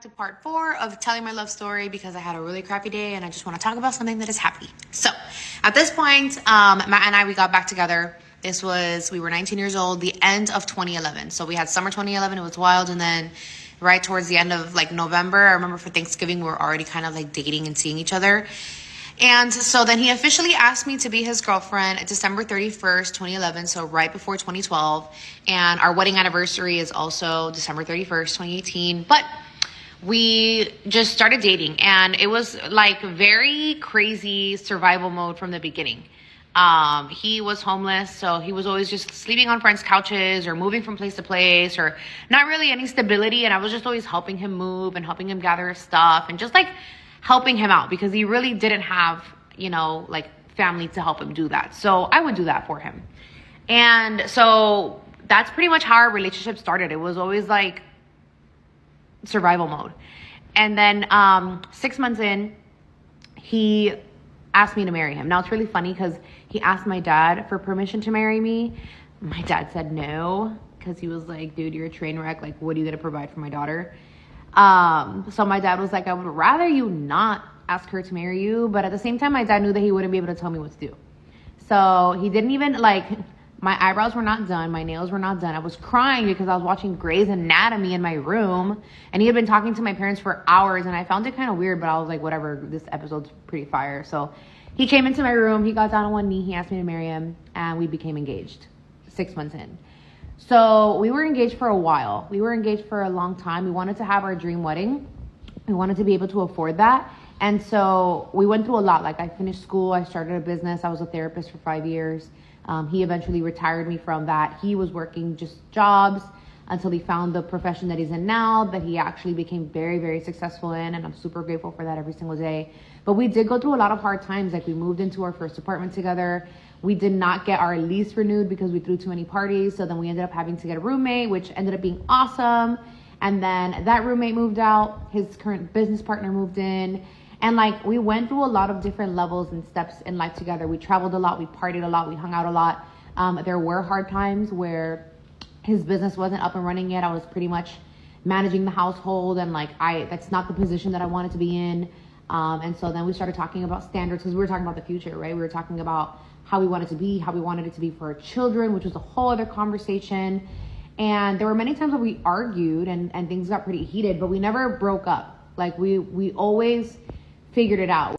to part 4 of telling my love story because I had a really crappy day and I just want to talk about something that is happy. So at this point, Matt and I, we got back together. We were 19 years old, the end of 2011. So we had summer 2011, it was wild. And then right towards the end of like November, I remember for Thanksgiving, we were already kind of like dating and seeing each other. And so then he officially asked me to be his girlfriend at December 31st, 2011, so right before 2012. And our wedding anniversary is also December 31st, 2018. But we just started dating, and it was like very crazy survival mode from the beginning. He was homeless, so he was always just sleeping on friends' couches or moving from place to place, or not really any stability. And I was just always helping him move and helping him gather his stuff and just like helping him out because he really didn't have, like family to help him do that. So I would do that for him. And so that's pretty much how our relationship started. It was always like survival mode. And then 6 months in, he asked me to marry him. Now it's really funny because he asked my dad for permission to marry me. My dad said no because he was like, dude, you're a train wreck. Like, what are you going to provide for my daughter? So my dad was like, I would rather you not ask her to marry you. But at the same time, my dad knew that he wouldn't be able to tell me what to do. So he didn't even my eyebrows were not done. My nails were not done. I was crying because I was watching Grey's Anatomy in my room, and he had been talking to my parents for hours, and I found it kind of weird, but I was like, whatever, this episode's pretty fire. So he came into my room, he got down on one knee, he asked me to marry him, and we became engaged 6 months in. So we were engaged for a while. We were engaged for a long time. We wanted to have our dream wedding. We wanted to be able to afford that. And so we went through a lot. Like, I finished school, I started a business, I was a therapist for 5 years. He eventually retired me from that. He was working just jobs until he found the profession that he's in now, that he actually became very, very successful in. And I'm super grateful for that every single day. But we did go through a lot of hard times. Like, we moved into our first apartment together. We did not get our lease renewed because we threw too many parties. So then we ended up having to get a roommate, which ended up being awesome. And then that roommate moved out. His current business partner moved in. And we went through a lot of different levels and steps in life together. We traveled a lot, we partied a lot, we hung out a lot. There were hard times where his business wasn't up and running yet. I was pretty much managing the household, and that's not the position that I wanted to be in. And so then we started talking about standards because we were talking about the future, right? We were talking about how we wanted to be, how we wanted it to be for our children, which was a whole other conversation. And there were many times where we argued and things got pretty heated, but we never broke up. We always figured it out.